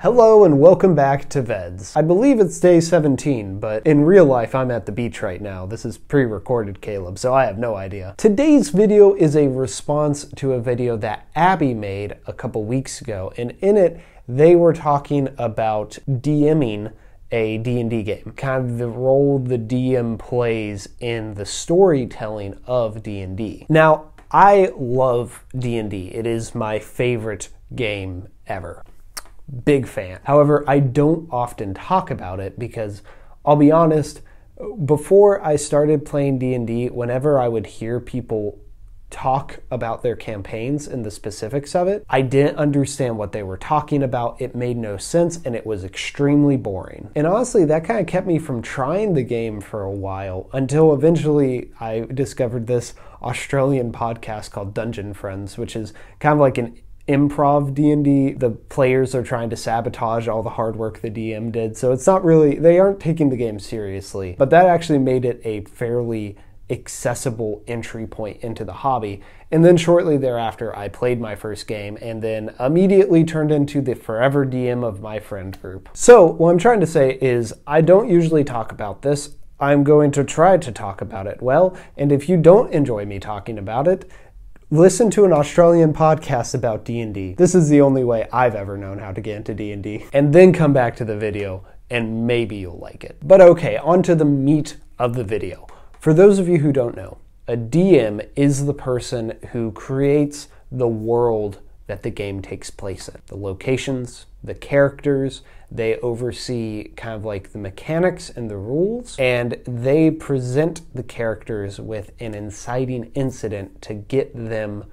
Hello and welcome back to VEDS. I believe it's day 17, but in real life I'm at the beach right now. This is pre-recorded, Caleb, so I have no idea. Today's video is a response to a video that Abby made a couple weeks ago, and in it they were talking about DMing a D&D game, kind of the role the DM plays in the storytelling of D&D. Now, I love D&D. It is my favorite game ever. Big fan. However, I don't often talk about it because, I'll be honest, before I started playing D&D, whenever I would hear people talk about their campaigns and the specifics of it, I didn't understand what they were talking about. It made no sense and it was extremely boring. And honestly, that kind of kept me from trying the game for a while until eventually I discovered this Australian podcast called Dungeon Friends, which is kind of like an improv D&D. The players are trying to sabotage all the hard work the DM did. So it's not really, they aren't taking the game seriously, but that actually made it a fairly accessible entry point into the hobby. And then shortly thereafter, I played my first game and then immediately turned into the forever DM of my friend group. So what I'm trying to say is I don't usually talk about this. I'm going to try to talk about it well. And if you don't enjoy me talking about it, listen to an Australian podcast about D&D. This is the only way I've ever known how to get into D&D. And then come back to the video and maybe you'll like it. But okay, on to the meat of the video. For those of you who don't know, a DM is the person who creates the world that the game takes place in. The locations, the characters, they oversee kind of like the mechanics and the rules, and they present the characters with an inciting incident to get them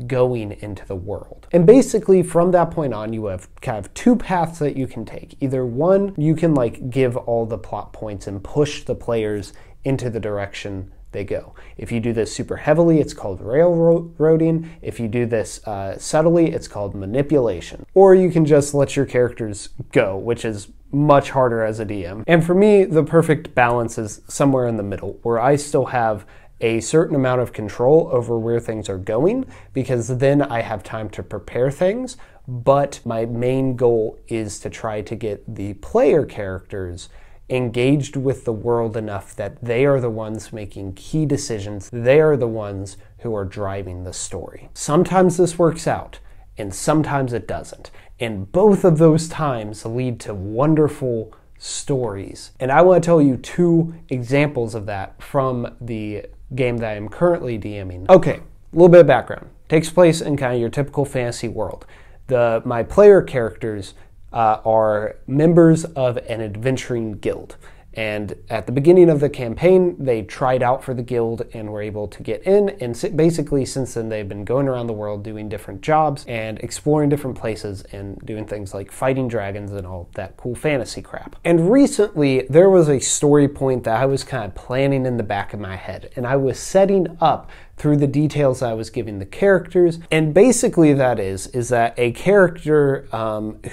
going into the world. And basically from that point on, you have kind of two paths that you can take. Either one, you can like give all the plot points and push the players into the direction they go. If you do this super heavily, it's called railroading. If you do this subtly, it's called manipulation. Or you can just let your characters go, which is much harder as a DM. And for me, the perfect balance is somewhere in the middle, where I still have a certain amount of control over where things are going, because then I have time to prepare things. But my main goal is to try to get the player characters engaged with the world enough that they are the ones making key decisions. They are the ones who are driving the story. Sometimes this works out, and sometimes it doesn't. And both of those times lead to wonderful stories. And I want to tell you two examples of that from the game that I am currently DMing. Okay, a little bit of background. Takes place in kind of your typical fantasy world. My player characters are members of an adventuring guild. And at the beginning of the campaign, they tried out for the guild and were able to get in. And basically, since then, they've been going around the world doing different jobs and exploring different places and doing things like fighting dragons and all that cool fantasy crap. And recently, there was a story point that I was kind of planning in the back of my head. And I was setting up through the details I was giving the characters. And basically that is that a character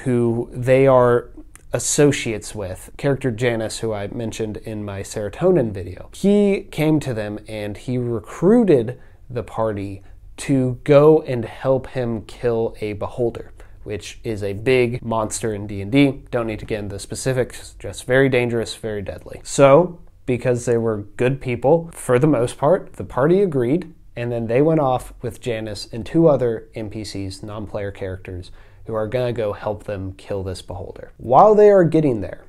who they are associates with, character Janice, who I mentioned in my serotonin video, he came to them and he recruited the party to go and help him kill a beholder, which is a big monster in D&D. Don't need to get into the specifics, just very dangerous, very deadly. So, because they were good people, for the most part, the party agreed, and then they went off with Janice and two other NPCs, non-player characters, who are gonna go help them kill this beholder. While they are getting there,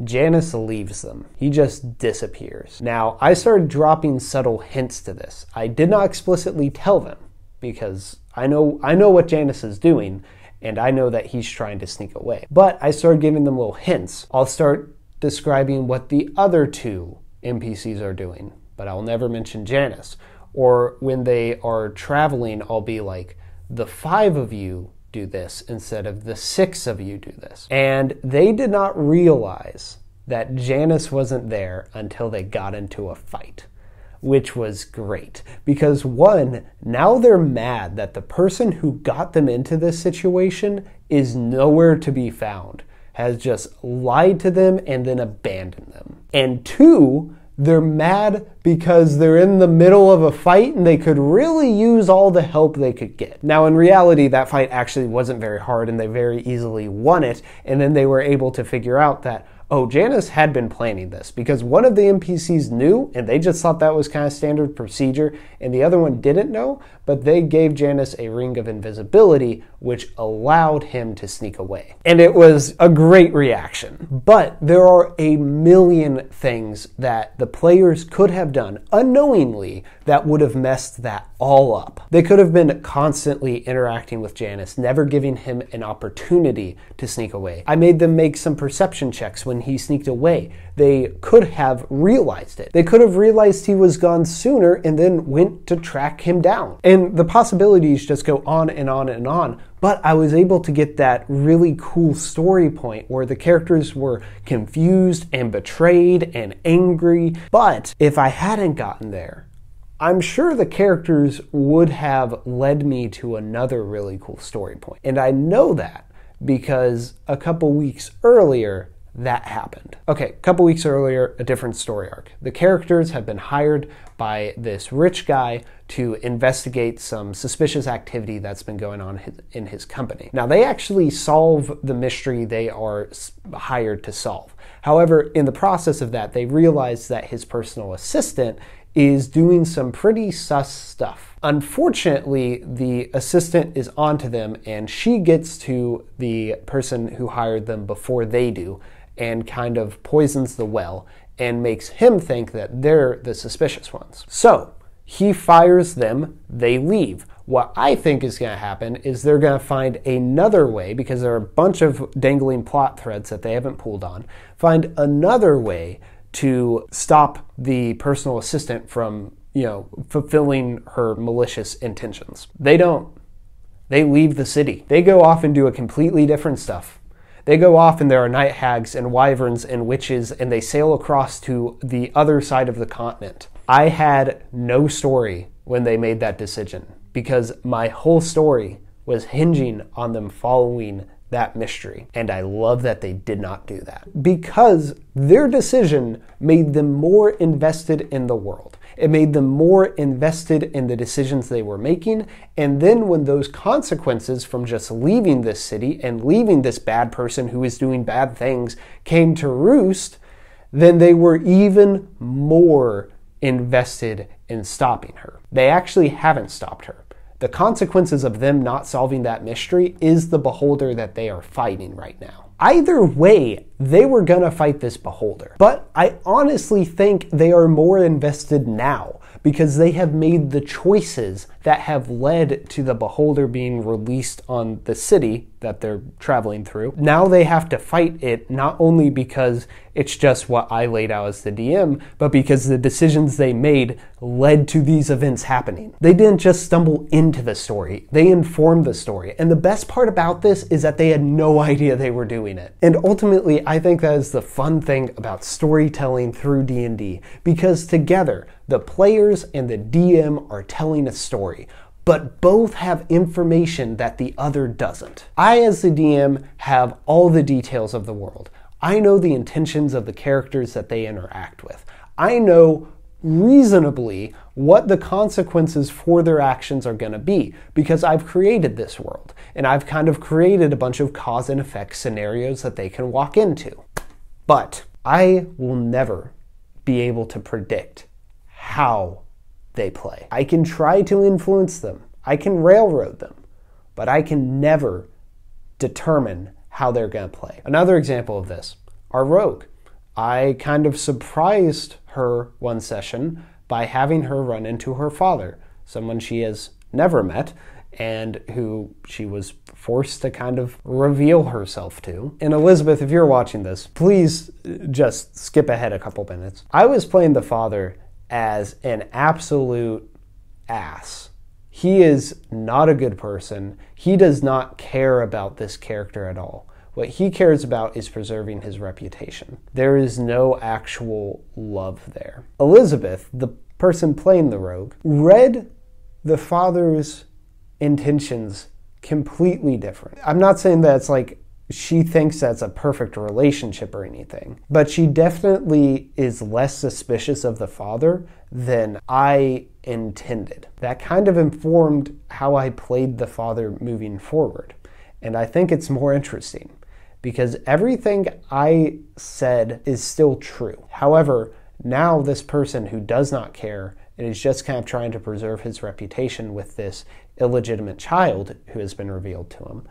Janice leaves them. He just disappears. Now, I started dropping subtle hints to this. I did not explicitly tell them because I know what Janice is doing and I know that he's trying to sneak away. But I started giving them little hints. I'll start describing what the other two NPCs are doing, but I'll never mention Janice. Or when they are traveling, I'll be like, the 5 of you do this instead of the 6 of you do this. And they did not realize that Janice wasn't there until they got into a fight, which was great. Because one, now they're mad that the person who got them into this situation is nowhere to be found, has just lied to them and then abandoned them. And two, they're mad because they're in the middle of a fight and they could really use all the help they could get. Now, in reality, that fight actually wasn't very hard and they very easily won it. And then they were able to figure out that, oh, Janice had been planning this because one of the NPCs knew and they just thought that was kind of standard procedure and the other one didn't know, but they gave Janice a ring of invisibility which allowed him to sneak away. And it was a great reaction. But there are a million things that the players could have done unknowingly that would have messed that all up. They could have been constantly interacting with Janice, never giving him an opportunity to sneak away. I made them make some perception checks when he sneaked away. They could have realized it. They could have realized he was gone sooner and then went to track him down. And the possibilities just go on and on and on. But I was able to get that really cool story point where the characters were confused and betrayed and angry. But if I hadn't gotten there, I'm sure the characters would have led me to another really cool story point. And I know that because a couple weeks earlier, that happened. Okay, a couple weeks earlier, a different story arc. The characters have been hired by this rich guy to investigate some suspicious activity that's been going on in his company. Now, they actually solve the mystery they are hired to solve. However, in the process of that, they realize that his personal assistant is doing some pretty sus stuff. Unfortunately, the assistant is onto them and she gets to the person who hired them before they do and kind of poisons the well and makes him think that they're the suspicious ones. So he fires them, they leave. What I think is going to happen is they're going to find another way, because there are a bunch of dangling plot threads that they haven't pulled on, find another way to stop the personal assistant from, fulfilling her malicious intentions. They don't. They leave the city. They go off and do a completely different stuff. They go off and there are night hags and wyverns and witches and they sail across to the other side of the continent. I had no story when they made that decision because my whole story was hinging on them following that mystery. And I love that they did not do that because their decision made them more invested in the world. It made them more invested in the decisions they were making. And then when those consequences from just leaving this city and leaving this bad person who is doing bad things came to roost, then they were even more invested in stopping her. They actually haven't stopped her. The consequences of them not solving that mystery is the beholder that they are fighting right now. Either way, they were gonna fight this beholder. But I honestly think they are more invested now because they have made the choices that have led to the beholder being released on the city that they're traveling through. Now they have to fight it not only because it's just what I laid out as the DM, but because the decisions they made led to these events happening. They didn't just stumble into the story, they informed the story. And the best part about this is that they had no idea they were doing it. And ultimately, I think that is the fun thing about storytelling through D&D, because together, the players and the DM are telling a story, but both have information that the other doesn't. I, as the DM, have all the details of the world. I know the intentions of the characters that they interact with. I know reasonably what the consequences for their actions are going to be because I've created this world and I've kind of created a bunch of cause and effect scenarios that they can walk into. But I will never be able to predict how they play. I can try to influence them. I can railroad them, but I can never determine how they're going to play. Another example of this, our rogue. I kind of surprised her one session by having her run into her father, someone she has never met and who she was forced to kind of reveal herself to. And Elizabeth, if you're watching this, please just skip ahead a couple minutes. I was playing the father as an absolute ass. He is not a good person. He does not care about this character at all. What he cares about is preserving his reputation. There is no actual love there. Elizabeth, the person playing the rogue, read the father's intentions completely different. I'm not saying that it's like she thinks that's a perfect relationship or anything, but she definitely is less suspicious of the father than I intended. That kind of informed how I played the father moving forward. And I think it's more interesting because everything I said is still true. However, now this person who does not care and is just kind of trying to preserve his reputation with this illegitimate child who has been revealed to him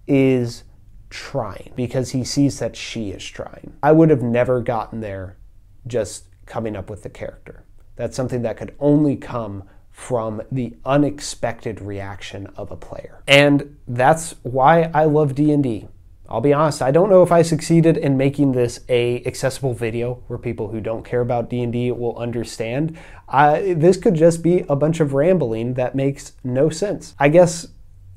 is trying because he sees that she is trying. I would have never gotten there just coming up with the character. That's something that could only come from the unexpected reaction of a player. And that's why I love D&D. I'll be honest, I don't know if I succeeded in making this a accessible video where people who don't care about D&D will understand. This could just be a bunch of rambling that makes no sense. I guess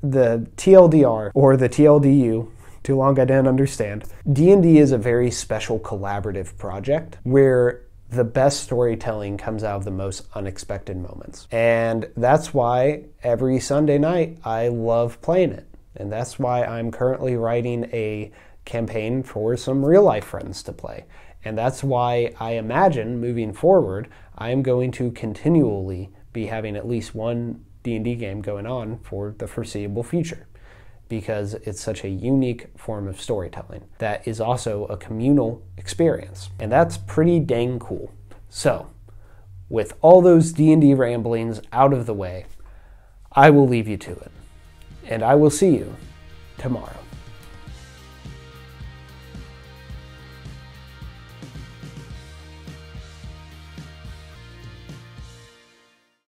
the TLDR, or the TLDU, too long I didn't understand. D&D is a very special collaborative project where the best storytelling comes out of the most unexpected moments. And that's why every Sunday night I love playing it. And that's why I'm currently writing a campaign for some real life friends to play. And that's why I imagine moving forward, I'm going to continually be having at least one D&D game going on for the foreseeable future, because it's such a unique form of storytelling that is also a communal experience. And that's pretty dang cool. So, with all those D&D ramblings out of the way, I will leave you to it. And I will see you tomorrow.